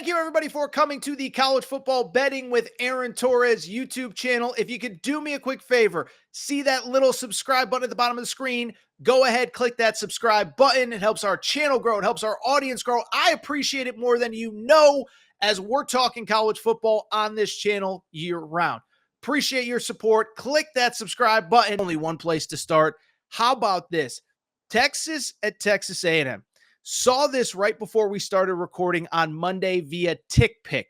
Thank you, everybody, for coming to the College Football Betting with Aaron Torres YouTube channel. If you could do me a quick favor, see that little subscribe button at the bottom of the screen. Go ahead, click that subscribe button. It helps our channel grow. It helps our audience grow. I appreciate it more than you know, as we're talking college football on this channel year-round. Appreciate your support. Click that subscribe button. Only one place to start. How about this? Texas at Texas A&M. Saw this right before we started recording on Monday via TickPick.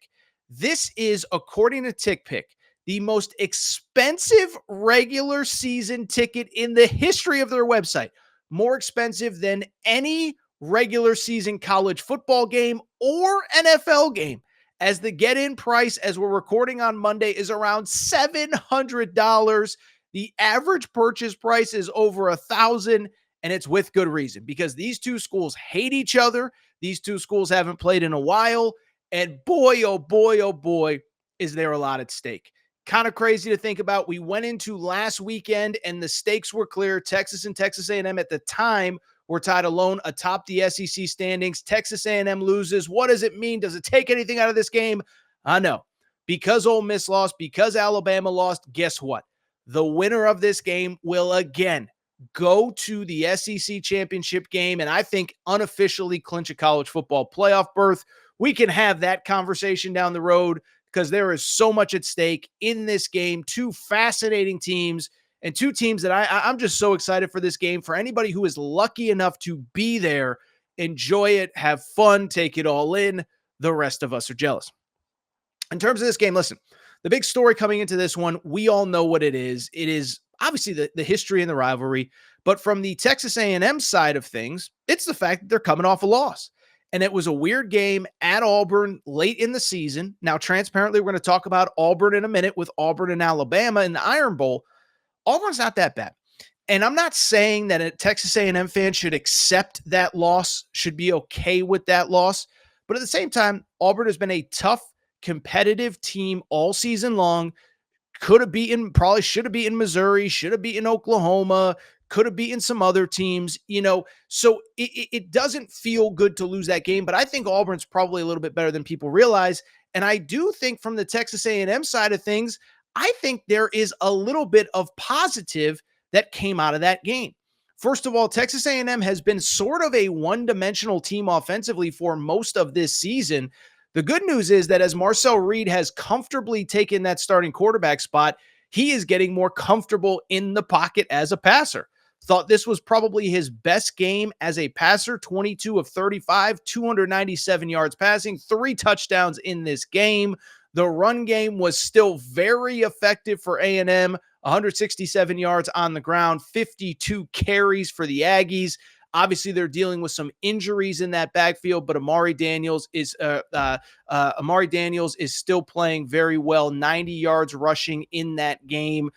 This is, according to TickPick, the most expensive regular season ticket in the history of their website. More expensive than any regular season college football game or NFL game, as the get-in price, as we're recording on Monday, is around $700. The average purchase price is over $1,000. And it's with good reason, because these two schools hate each other. These two schools haven't played in a while. And boy, oh boy, oh boy, is there a lot at stake. Kind of crazy to think about. We went into last weekend and the stakes were clear. Texas and Texas A&M at the time were tied alone atop the SEC standings. Texas A&M loses. What does it mean? Does it take anything out of this game? I know. Because Ole Miss lost, because Alabama lost, guess what? The winner of this game will again go to the SEC championship game, and I think unofficially clinch a college football playoff berth. We can have that conversation down the road, because there is so much at stake in this game. Two fascinating teams, and two teams that I'm just so excited for this game. For anybody who is lucky enough to be there, enjoy it, have fun, take it all in. The rest of us are jealous. In terms of this game, listen, the big story coming into this one, we all know what it is. It is obviously the history and the rivalry, but from the Texas A&M side of things, it's the fact that they're coming off a loss. And it was a weird game at Auburn late in the season. Now, transparently, we're going to talk about Auburn in a minute, with Auburn and Alabama in the Iron Bowl. Auburn's not that bad. And I'm not saying that a Texas A&M fan should accept that loss, should be okay with that loss. But at the same time, Auburn has been a tough, competitive team all season long. Could have beaten, probably should have beaten Missouri, should have beaten Oklahoma, could have beaten some other teams, so it doesn't feel good to lose that game, but I think Auburn's probably a little bit better than people realize. And I do think from the Texas A&M side of things, I think there is a little bit of positive that came out of that game. First of all, Texas A&M has been sort of a one-dimensional team offensively for most of this season. The good news is that as Marcel Reed has comfortably taken that starting quarterback spot, he is getting more comfortable in the pocket as a passer. Thought this was probably his best game as a passer, 22 of 35, 297 yards passing, 3 touchdowns in this game. The run game was still very effective for A&M, 167 yards on the ground, 52 carries for the Aggies. Obviously, they're dealing with some injuries in that backfield, but Amari Daniels is still playing very well. 90 yards rushing in that game,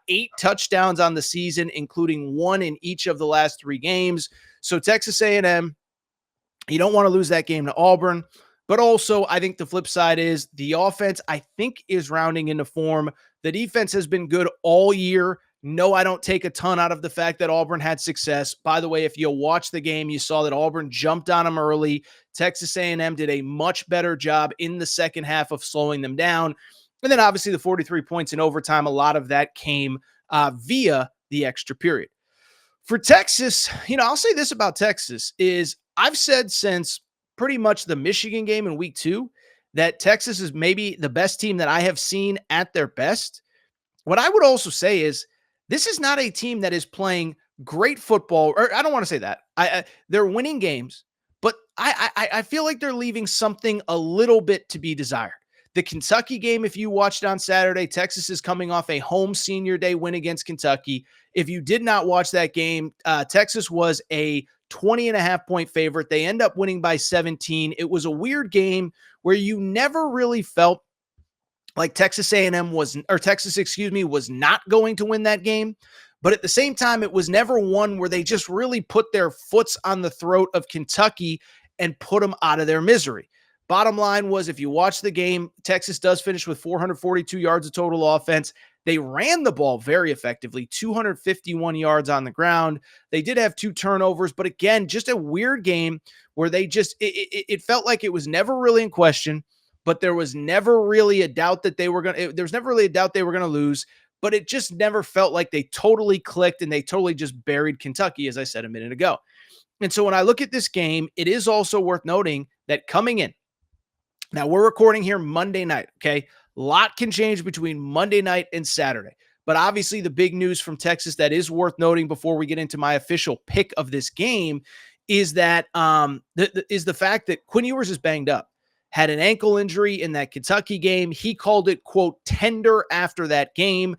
8 touchdowns on the season, including 1 in each of the last 3 games. So Texas A&M, you don't want to lose that game to Auburn. But also, I think the flip side is the offense, I think, is rounding into form. The defense has been good all year. No, I don't take a ton out of the fact that Auburn had success. By the way, if you watch the game, you saw that Auburn jumped on them early. Texas A&M did a much better job in the second half of slowing them down. And then obviously the 43 points in overtime, a lot of that came via the extra period. For Texas, I'll say this about Texas is I've said since pretty much the Michigan game in week 2 that Texas is maybe the best team that I have seen at their best. What I would also say is this is not a team that is playing great football, or I don't want to say that. They're winning games, but I feel like they're leaving something a little bit to be desired. The Kentucky game, if you watched on Saturday, Texas is coming off a home senior day win against Kentucky. If you did not watch that game, Texas was a 20.5-point favorite. They end up winning by 17. It was a weird game where you never really felt like Texas was not going to win that game. But at the same time, it was never one where they just really put their foots on the throat of Kentucky and put them out of their misery. Bottom line was, if you watch the game, Texas does finish with 442 yards of total offense. They ran the ball very effectively, 251 yards on the ground. They did have 2 turnovers, but again, just a weird game where they just, it felt like it was never really in question, but there was never really a doubt that they were going to, there was never really a doubt they were going to lose, but it just never felt like they totally clicked and they totally just buried Kentucky, as I said a minute ago. And so when I look at this game, it is also worth noting that coming in, now we're recording here Monday night, okay? A lot can change between Monday night and Saturday. But obviously the big news from Texas that is worth noting before we get into my official pick of this game is that is the fact that Quinn Ewers is banged up. Had an ankle injury in that Kentucky game. He called it, quote, tender after that game.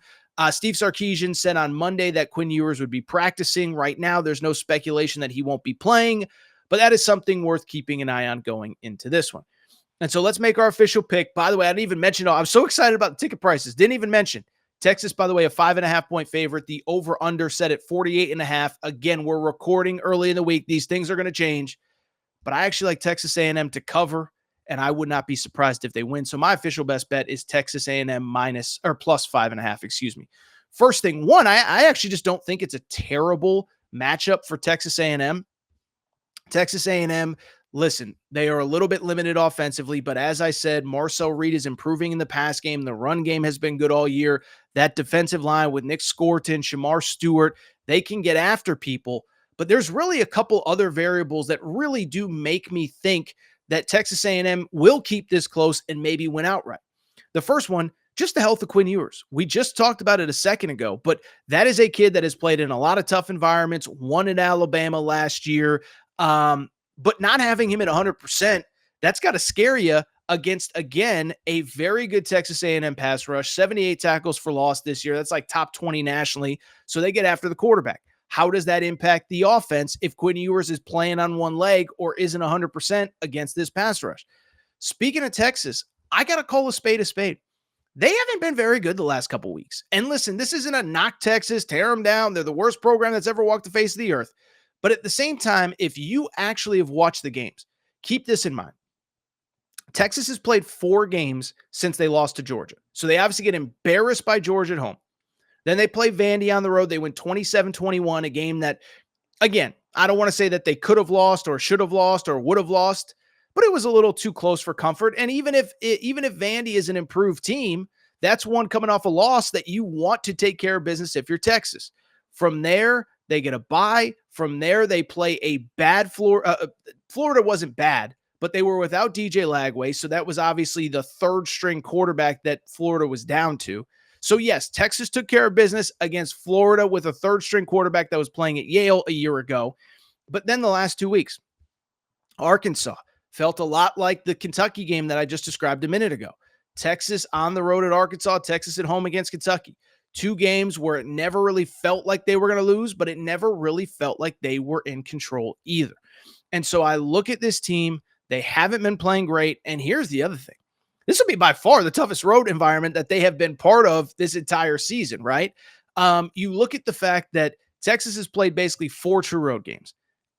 Steve Sarkisian said on Monday that Quinn Ewers would be practicing. Right now, there's no speculation that he won't be playing, but that is something worth keeping an eye on going into this one. And so let's make our official pick. By the way, I didn't even mention, I'm so excited about the ticket prices. Didn't even mention Texas, by the way, a 5.5-point favorite. The over-under set at 48.5. Again, we're recording early in the week. These things are going to change, but I actually like Texas A&M to cover, and I would not be surprised if they win. So my official best bet is Texas A&M minus or plus 5.5, excuse me. First thing, one, I actually just don't think it's a terrible matchup for Texas A&M. Texas A&M, listen, they are a little bit limited offensively, but as I said, Marcel Reed is improving in the pass game. The run game has been good all year. That defensive line with Nick Scorton, Shamar Stewart, they can get after people. But there's really a couple other variables that really do make me think that Texas A&M will keep this close and maybe win outright. The first one, just the health of Quinn Ewers. We just talked about it a second ago, but that is a kid that has played in a lot of tough environments, won in Alabama last year. But not having him at 100%, that's got to scare you against, again, a very good Texas A&M pass rush, 78 tackles for loss this year. That's like top 20 nationally. So they get after the quarterback. How does that impact the offense if Quinn Ewers is playing on one leg or isn't 100% against this pass rush? Speaking of Texas, I got to call a spade a spade. They haven't been very good the last couple weeks. And listen, this isn't a knock Texas, tear them down. They're the worst program that's ever walked the face of the earth. But at the same time, if you actually have watched the games, keep this in mind. Texas has played 4 games since they lost to Georgia. So they obviously get embarrassed by Georgia at home. Then they play Vandy on the road. They win 27-21, a game that, again, I don't want to say that they could have lost or should have lost or would have lost, but it was a little too close for comfort. And even if Vandy is an improved team, that's one coming off a loss that you want to take care of business if you're Texas. From there, they get a bye. From there, they play a bad Florida. Florida wasn't bad, but they were without DJ Lagway, so that was obviously the third-string quarterback that Florida was down to. So yes, Texas took care of business against Florida with a third-string quarterback that was playing at Yale a year ago. But then the last 2 weeks, Arkansas felt a lot like the Kentucky game that I just described a minute ago. Texas on the road at Arkansas, Texas at home against Kentucky. 2 games where it never really felt like they were going to lose, but it never really felt like they were in control either. And so I look at this team. They haven't been playing great. And here's the other thing. This will be by far the toughest road environment that they have been part of this entire season, right? You look at the fact that Texas has played basically 4 true road games.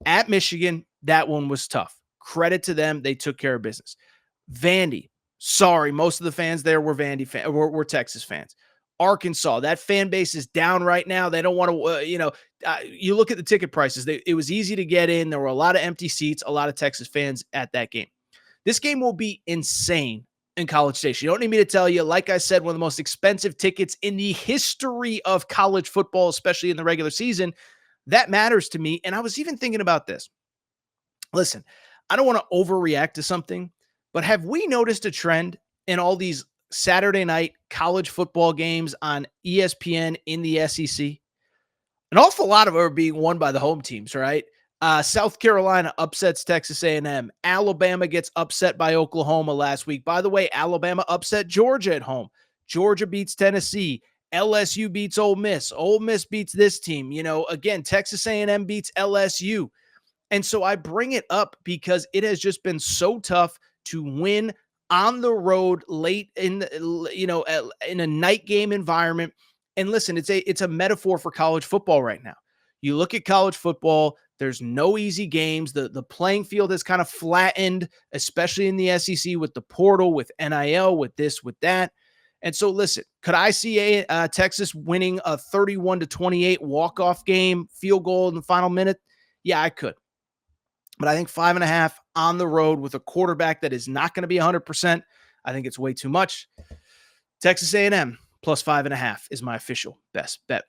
At Michigan, that one was tough. Credit to them. They took care of business. Vandy, sorry, most of the fans there were were Texas fans. Arkansas, that fan base is down right now. They don't want to, you look at the ticket prices. It was easy to get in. There were a lot of empty seats, a lot of Texas fans at that game. This game will be insane in College Station. You don't need me to tell you, like I said, one of the most expensive tickets in the history of college football, especially in the regular season. That matters to me. And I was even thinking about this. Listen, I don't want to overreact to something, but have we noticed a trend in all these Saturday night college football games on ESPN in the SEC? An awful lot of them are being won by the home teams, right? South Carolina upsets Texas A&M. Alabama gets upset by Oklahoma last week. By the way, Alabama upset Georgia at home. Georgia beats Tennessee. LSU beats Ole Miss. Ole Miss beats this team. Again, Texas A&M beats LSU. And so I bring it up because it has just been so tough to win on the road late in a night game environment. And listen, it's a metaphor for college football right now. You look at college football, There's no easy games. The playing field is kind of flattened, especially in the SEC with the portal, with NIL, with this, with that. And so, listen, could I see Texas winning a 31-28 walk-off game, field goal in the final minute? Yeah, I could. But I think 5.5 on the road with a quarterback that is not going to be 100%, I think it's way too much. Texas A&M plus 5.5 is my official best bet